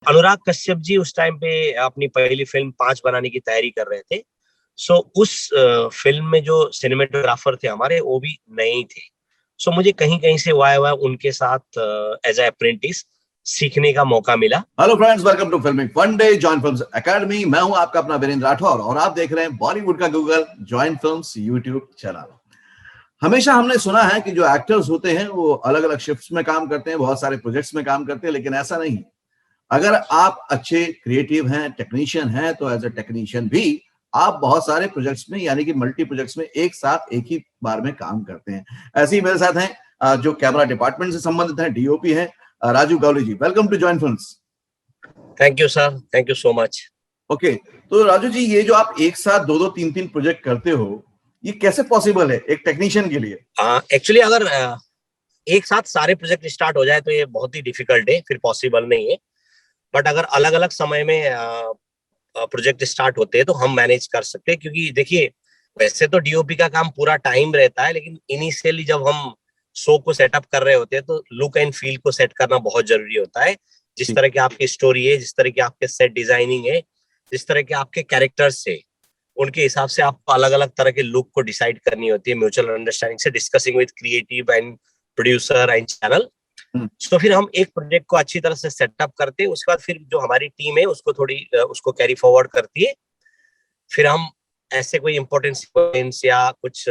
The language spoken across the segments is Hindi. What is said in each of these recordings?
अनुराग कश्यप जी उस टाइम पे अपनी पहली फिल्म 5 बनाने की तैयारी कर रहे थे। सो उस फिल्म में जो सिनेमेटोग्राफर थे हमारे, वो भी नए ही थे। सो मुझे कहीं कहीं से वाया हुआ उनके साथ एज ए अप्रेंटिस सीखने का मौका मिला। Hello friends, welcome to filming fun day join films academy. मैं हूं आपका अपना वीरेंद्र राठौर और आप देख रहे हैं बॉलीवुड का Google join films YouTube channel. हमेशा हमने सुना है कि जो एक्टर्स होते हैं वो अलग अलग शिफ्ट्स में काम करते हैं, बहुत सारे प्रोजेक्ट्स में काम करते हैं, लेकिन ऐसा नहीं। अगर आप अच्छे क्रिएटिव हैं, टेक्नीशियन हैं, तो एज ए टेक्नीशियन भी आप बहुत सारे प्रोजेक्ट्स में यानी कि मल्टी प्रोजेक्ट्स में एक साथ एक ही बार में काम करते हैं। ऐसे ही मेरे साथ हैं जो कैमरा डिपार्टमेंट से संबंधित हैं, डीओपी हैं, Raju Gawali ji. Welcome to join films. Thank you sir, thank you so much. Okay, तो राजू जी, ये जो आप एक साथ दो दो तीन तीन प्रोजेक्ट करते हो, ये कैसे पॉसिबल है एक टेक्नीशियन के लिए? एक्चुअली अगर एक साथ सारे प्रोजेक्ट स्टार्ट हो जाए तो ये बहुत ही डिफिकल्ट है, फिर पॉसिबल नहीं है। बट अगर अलग अलग समय में प्रोजेक्ट स्टार्ट होते हैं तो हम मैनेज कर सकते हैं, क्योंकि देखिए वैसे तो डीओपी का काम पूरा टाइम रहता है, लेकिन इनिशियली जब हम शो को सेटअप कर रहे होते हैं तो लुक एंड फील को सेट करना बहुत जरूरी होता है। जिस तरह की आपकी स्टोरी है, जिस तरह की आपके सेट डिजाइनिंग है, जिस तरह के आपके कैरेक्टर्स है, उनके हिसाब से आपको अलग अलग तरह के लुक को डिसाइड करनी होती है, म्यूचुअल अंडरस्टैंडिंग से discussing with creative and producer and channel. तो फिर हम एक प्रोजेक्ट को अच्छी तरह से सेटअप करते हैं, उसके बाद फिर जो हमारी टीम है उसको थोड़ी उसको कैरी फॉरवर्ड करती है। फिर हम ऐसे कोई इंपॉर्टेंट सीक्वेंस या कुछ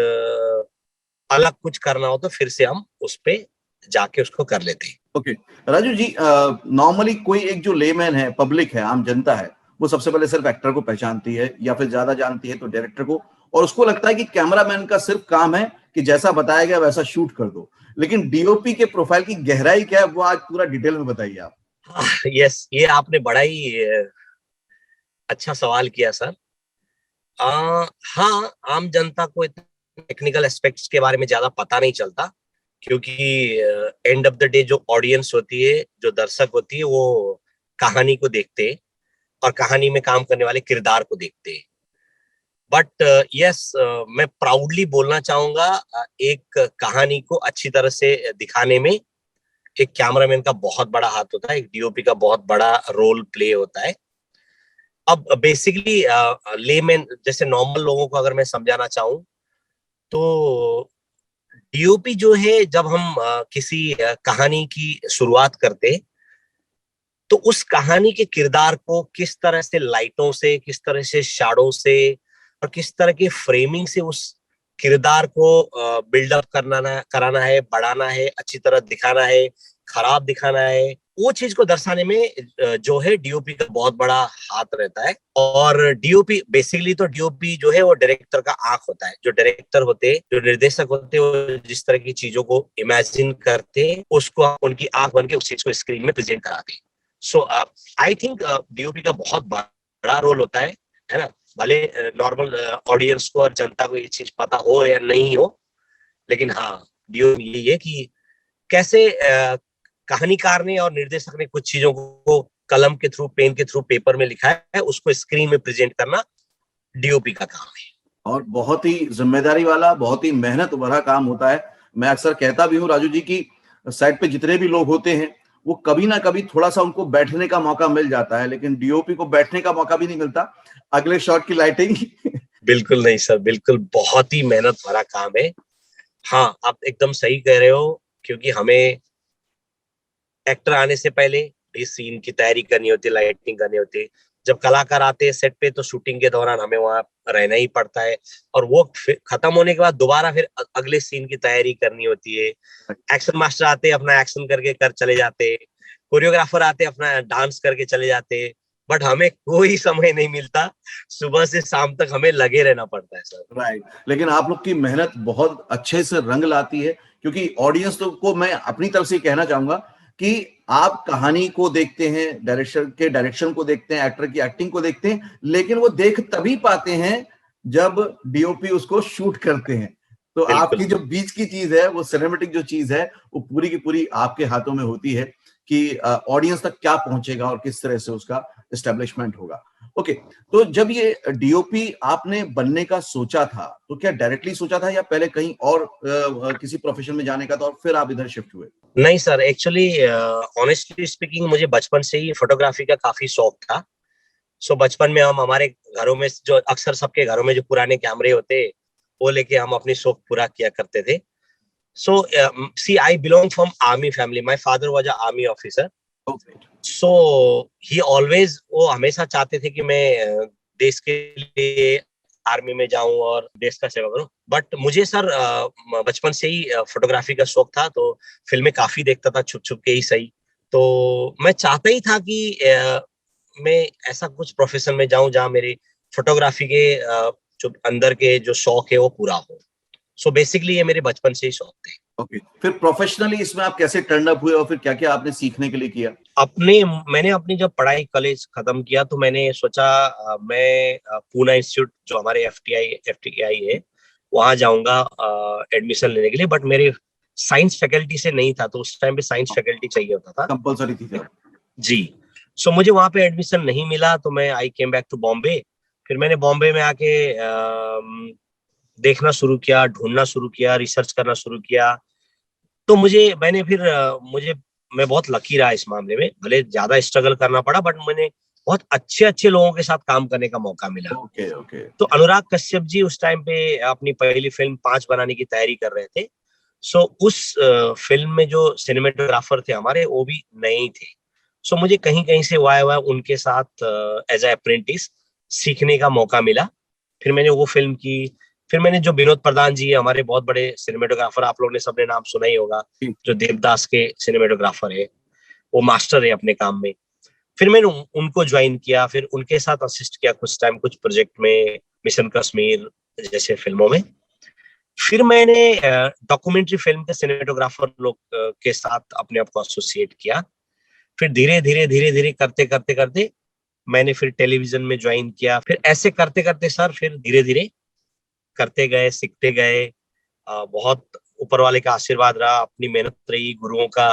अलग कुछ करना हो तो फिर से हम उस पे जाके उसको कर लेते हैं। ओके राजू जी, नॉर्मली कोई एक जो लेमैन है, पब्लिक है, आम जनता है, वो सबसे पहले सिर्फ एक्टर को पहचानती है या फिर ज्यादा जानती है तो डायरेक्टर को, और उसको लगता है कि कैमरामैन का सिर्फ काम है कि जैसा बताया गया वैसा शूट कर दो। लेकिन डीओपी के प्रोफाइल की गहराई क्या है, वो आज पूरा डिटेल में बताइए आप। यस, ये आपने बड़ा ही अच्छा सवाल किया सर। हाँ, आम जनता को टेक्निकल एस्पेक्ट्स के बारे में ज्यादा पता नहीं चलता, क्योंकि एंड ऑफ द डे जो ऑडियंस होती है, जो दर्शक होती है, वो कहानी को देखते हैं और कहानी में काम करने वाले किरदार को देखते हैं। बट यस, मैं प्राउडली बोलना चाहूंगा, एक कहानी को अच्छी तरह से दिखाने में एक कैमरामैन का बहुत बड़ा हाथ होता है, एक डीओपी का बहुत बड़ा रोल प्ले होता है। अब बेसिकली लेमैन जैसे नॉर्मल लोगों को अगर मैं समझाना चाहूँ तो डीओपी जो है, जब हम किसी कहानी की शुरुआत करते तो उस कहानी के किरदार को किस तरह से लाइटों से, किस तरह से शैडो से और किस तरह के फ्रेमिंग से उस किरदार को बिल्डअप कराना है, बढ़ाना है, अच्छी तरह दिखाना है, खराब दिखाना है, वो चीज को दर्शाने में जो है डीओपी का बहुत बड़ा हाथ रहता है। और डीओपी बेसिकली तो डीओपी जो है वो डायरेक्टर का आंख होता है। जो डायरेक्टर होते हैं, जो निर्देशक होते हैं, वो जिस तरह की चीजों को इमेजिन करते हैं उसको उनकी आंख बन के उस चीज को स्क्रीन में प्रेजेंट कराते हैं। सो आई थिंक डीओपी का बहुत बड़ा रोल होता है ना। भले नॉर्मल ऑडियंस को और जनता को ये चीज पता हो या नहीं हो, लेकिन हाँ, डीओपी ये है कि कैसे कहानीकार ने और निर्देशक ने कुछ चीजों को कलम के थ्रू, पेन के थ्रू, पेपर में लिखा है, उसको स्क्रीन में प्रेजेंट करना डीओपी का काम है। और बहुत ही जिम्मेदारी वाला, बहुत ही मेहनत भरा काम होता है। मैं अक्सर कहता भी हूँ राजू जी की सेट पे जितने भी लोग होते हैं वो कभी ना कभी थोड़ा सा उनको बैठने का मौका मिल जाता है, लेकिन डीओपी को बैठने का मौका भी नहीं मिलता अगले शॉट की लाइटिंग। बिल्कुल नहीं सर, बिल्कुल बहुत ही मेहनत भरा काम है। हाँ, आप एकदम सही कह रहे हो, क्योंकि हमें एक्टर आने से पहले भी सीन की तैयारी करनी होती है, लाइटिंग करनी होती है। जब कलाकार आते हैं सेट पे तो शूटिंग के दौरान हमें वहां रहना ही पड़ता है, और वो खत्म होने के बाद दोबारा फिर अगले सीन की तैयारी करनी होती है। एक्शन मास्टर आते हैं, अपना एक्शन करके कर चले जाते हैं, कोरियोग्राफर आते हैं, अपना डांस करके चले जाते हैं। बट हमें कोई समय नहीं मिलता, सुबह से शाम तक हमें लगे रहना पड़ता है सर। राइट, लेकिन आप लोग की मेहनत बहुत अच्छे से रंग लाती है, क्योंकि ऑडियंस तो को मैं अपनी तरफ से कहना चाहूंगा कि आप कहानी को देखते हैं, डायरेक्टर के डायरेक्शन को देखते हैं, एक्टर की एक्टिंग को देखते हैं, लेकिन वो देख तभी पाते हैं जब डीओपी उसको शूट करते हैं। तो आपकी जो बीच की चीज है, वो सिनेमेटिक जो चीज है, वो पूरी की पूरी आपके हाथों में होती है। कि ऑडियंस तक क्या पहुंचेगा और किस तरह से उसका एस्टेब्लिशमेंट होगा। ओके, तो जब ये डीओपी आपने बनने का सोचा था तो क्या डायरेक्टली सोचा था या पहले कहीं और किसी प्रोफेशन में जाने का था और फिर आप इधर शिफ्ट हुए? नहीं सर, एक्चुअली ऑनेस्टली स्पीकिंग मुझे बचपन से ही फोटोग्राफी का काफी शौक था। सो बचपन में हम हमारे घरों में, जो अक्सर सबके घरों में जो पुराने कैमरे होते, वो लेके हम अपनी शौक पूरा किया करते थे। So see I belong from army family, my father was a army officer. So he always, वो हमेशा चाहते थे कि मैं देश के लिए आर्मी में जाऊं और देश का सेवा करूं। बट मुझे सर बचपन से ही फोटोग्राफी का शौक था, तो फिल्में काफी देखता था, छुप छुप के ही सही। तो मैं चाहता ही था कि मैं ऐसा कुछ प्रोफेशन में जाऊं जहां मेरी फोटोग्राफी के जो अंदर के जो शौक है वो पूरा हो। सो बेसिकली ये मेरे बचपन से ही शौक थे। ओके, फिर प्रोफेशनली इसमें आप कैसे टर्न अप हुए और फिर क्या क्या आपने सीखने के लिए किया? मैंने अपनी जब पढ़ाई कॉलेज खत्म किया तो मैंने सोचा मैं पूना इंस्टीट्यूट जो हमारे एफटीआई है वहां जाऊंगा एडमिशन लेने के लिए। बट मेरे साइंस फैकल्टी से नहीं था, तो उस टाइम पे साइंस फैकल्टी चाहिए होता था, कंपलसरी थी क्या? जी। सो मुझे वहां पे एडमिशन नहीं मिला, तो मैं आई केम बैक टू बॉम्बे। फिर मैंने बॉम्बे में आके देखना शुरू किया, ढूंढना शुरू किया, रिसर्च करना शुरू किया। तो मैं बहुत लकी रहा इस मामले में। भले ज्यादा स्ट्रगल करना पड़ा, बट मैंने बहुत अच्छे अच्छे लोगों के साथ काम करने का मौका मिला। Okay okay. तो अनुराग कश्यप जी उस टाइम पे अपनी पहली फिल्म 5 बनाने की तैयारी कर रहे थे। सो उस फिल्म में जो सिनेमेटोग्राफर थे हमारे, वो भी नए ही थे। सो मुझे कहीं कहीं से वाया वाया उनके साथ एज ए अप्रेंटिस सीखने का मौका मिला। फिर मैंने वो फिल्म की। फिर मैंने जो विनोद प्रधान जी है, हमारे बहुत बड़े सिनेमेटोग्राफर, आप लोगों ने सबने नाम सुना ही होगा, जो देवदास के सिनेमेटोग्राफर है, वो मास्टर है अपने काम में। फिर मैंने उनको ज्वाइन किया, फिर उनके साथ असिस्ट किया कुछ टाइम, कुछ प्रोजेक्ट में, मिशन कश्मीर जैसे फिल्मों में। फिर मैंने डॉक्यूमेंट्री फिल्म के सिनेमेटोग्राफर लोग के साथ अपने आप को एसोसिएट किया। फिर धीरे धीरे धीरे धीरे करते करते करते मैंने फिर टेलीविजन में ज्वाइन किया। फिर ऐसे करते करते सर, फिर धीरे धीरे करते गए, सीखते गए। बहुत ऊपर वाले का आशीर्वाद रहा, अपनी मेहनत रही, गुरुओं का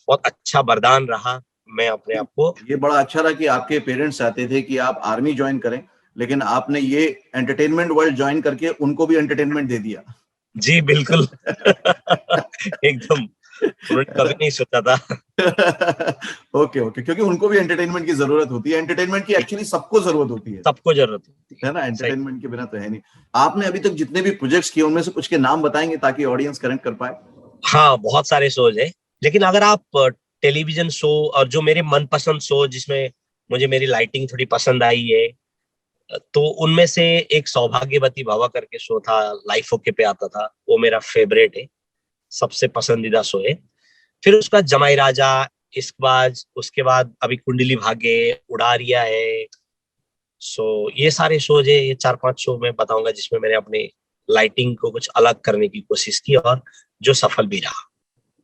बहुत अच्छा वरदान रहा। मैं अपने आप को, ये बड़ा अच्छा रहा कि आपके पेरेंट्स चाहते थे कि आप आर्मी ज्वाइन करें, लेकिन आपने ये एंटरटेनमेंट वर्ल्ड ज्वाइन करके उनको भी एंटरटेनमेंट दे दिया। जी बिल्कुल। एकदम, उन्होंने कभी नहीं सोचा था। ओके ओके, क्योंकि उनको भी एंटरटेनमेंट की जरूरत होती है। एंटरटेनमेंट की एक्चुअली सबको जरूरत होती है सबको जरूरत होती है ना? सही। एंटरटेनमेंट के बिना तो है नहीं। आपने अभी तक जितने भी प्रोजेक्ट्स किए उनमें से कुछ के नाम बताएंगे ताकि ऑडियंस कनेक्ट कर पाए? हाँ, बहुत सारे शोज है, लेकिन अगर आप टेलीविजन शो और जो मेरे मनपसंद शो जिसमें मुझे मेरी लाइटिंग थोड़ी पसंद आई है, तो उनमें से एक सौभाग्यवती भवा करके शो था, लाइफ ओके पे आता था, वो मेरा फेवरेट है, सबसे पसंदीदा शो है। फिर उसका जमाई राजा, इश्कबाज, उसके बाद अभी कुंडली भाग्य, उड़ारिया है। सो ये सारे शोज है, ये 4-5 शो मैं बताऊंगा जिसमें मैंने अपने लाइटिंग को कुछ अलग करने की कोशिश की और जो सफल भी रहा।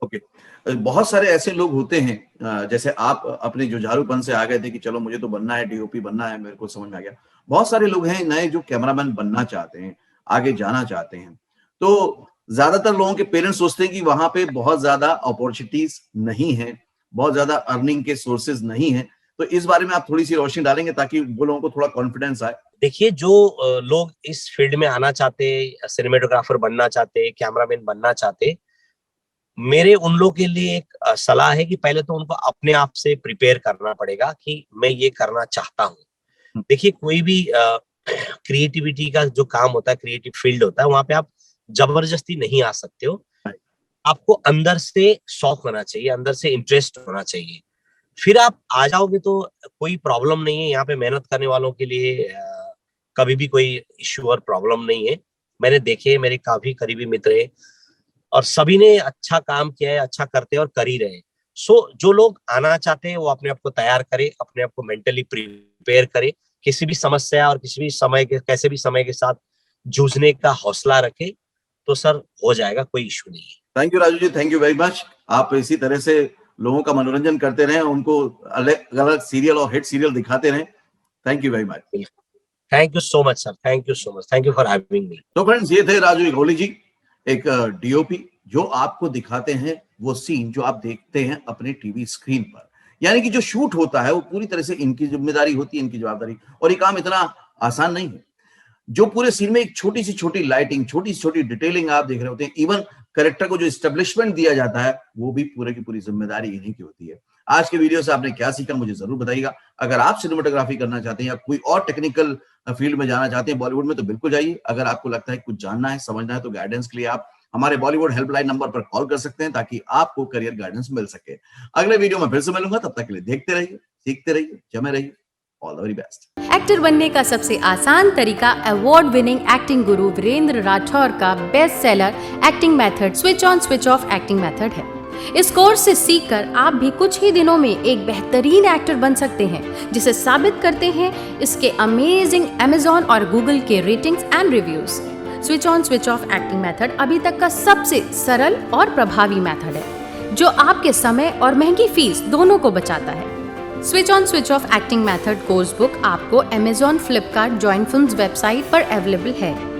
ओके, बहुत सारे ऐसे लोग होते हैं जैसे आप अपने जुझारूपन से आ गए थे कि चलो मुझे तो बनना है, डीओपी बनना है, मेरे को समझ में आ गया। बहुत सारे लोग हैं नए जो कैमरामैन बनना चाहते हैं, आगे जाना चाहते हैं। तो ज्यादातर लोगों के पेरेंट्स सोचते हैं कि वहां पे बहुत ज्यादा अपॉर्चुनिटीज नहीं है, बहुत ज्यादा अर्निंग के सोर्सेज नहीं है। तो इस बारे में आप थोड़ी सी रोशनी डालेंगे ताकि वो लोगों को थोड़ा कॉन्फिडेंस आए। देखिए, जो लोग इस फील्ड में आना चाहते, सिनेमेटोग्राफर बनना चाहते, कैमरामैन बनना चाहते, मेरे उन लोगों के लिए एक सलाह है कि पहले तो उनको अपने आप से प्रिपेयर करना पड़ेगा कि मैं ये करना चाहता हूँ। देखिए, कोई भी क्रिएटिविटी का जो काम होता है, क्रिएटिव फील्ड होता है, वहां पे आप जबरदस्ती नहीं आ सकते हो। आपको अंदर से शौक होना चाहिए, अंदर से इंटरेस्ट होना चाहिए, फिर आप आ जाओगे तो कोई प्रॉब्लम नहीं है। यहाँ पे मेहनत करने वालों के लिए कभी भी कोई इश्यू और प्रॉब्लम नहीं है। मैंने देखे, मेरे काफी करीबी मित्र हैं और सभी ने अच्छा काम किया है, अच्छा करते हैं और कर ही रहे हैं। सो जो लोग आना चाहते हैं वो अपने आप को तैयार करे, अपने आप को मेंटली प्रिपेयर करे, किसी भी समस्या और किसी भी समय के, कैसे भी समय के साथ जूझने का हौसला रखे, तो सर हो जाएगा, कोई इश्यू नहीं है। Thank you Raju ji, thank you very much. आप इसी तरह से लोगों का मनोरंजन करते रहें, उनको अलग अलग सीरियल और हिट सीरियल दिखाते रहें। Thank you very much. Thank you so much sir, thank you so much, thank you for having me. तो फ्रेंड्स, ये थे राजू इगोली जी, एक डीओपी जो आपको दिखाते हैं वो सीन जो आप देखते हैं अपने टीवी स्क्रीन पर। यानी कि जो शूट होता है वो पूरी तरह से इनकी जिम्मेदारी होती है, इनकी जवाबदारी, और ये काम इतना आसान नहीं है। जो पूरे सीन में एक छोटी सी छोटी लाइटिंग, छोटी सी छोटी डिटेलिंग आप देख रहे होते हैं, इवन कैरेक्टर को जो एस्टेब्लिशमेंट दिया जाता है वो भी पूरे की पूरी जिम्मेदारी इन्हीं की होती है। आज के वीडियो से आपने क्या सीखा मुझे जरूर बताइएगा। अगर आप सिनेमेटोग्राफी करना चाहते हैं या कोई और टेक्निकल फील्ड में जाना चाहते हैं बॉलीवुड में, तो बिल्कुल जाइए। अगर आपको लगता है कुछ जानना है, समझना है, तो गाइडेंस के लिए आप हमारे बॉलीवुड हेल्पलाइन नंबर पर कॉल कर सकते हैं ताकि आपको करियर गाइडेंस मिल सके। अगले वीडियो में फिर से मिलूंगा, तब तक के लिए देखते रहिए, सीखते रहिए, जमे रहिए। All the very best. Actor बनने का सबसे आसान तरीका अवार्ड विनिंग एक्टिंग गुरु वीरेंद्र राठौर का best seller acting method switch on switch off acting method है। इस कोर्स से सीखकर आप भी कुछ ही दिनों में एक बेहतरीन एक्टर बन सकते हैं, जिसे साबित करते हैं इसके अमेजिंग Amazon और Google के ratings and reviews. Switch on switch off acting method अभी तक का सबसे सरल और प्रभावी मेथड है, जो आपके समय और महंगी फीस दोनों को बचाता है। Switch on switch off acting method course book आपको Amazon, Flipkart, join films website पर अवेलेबल है।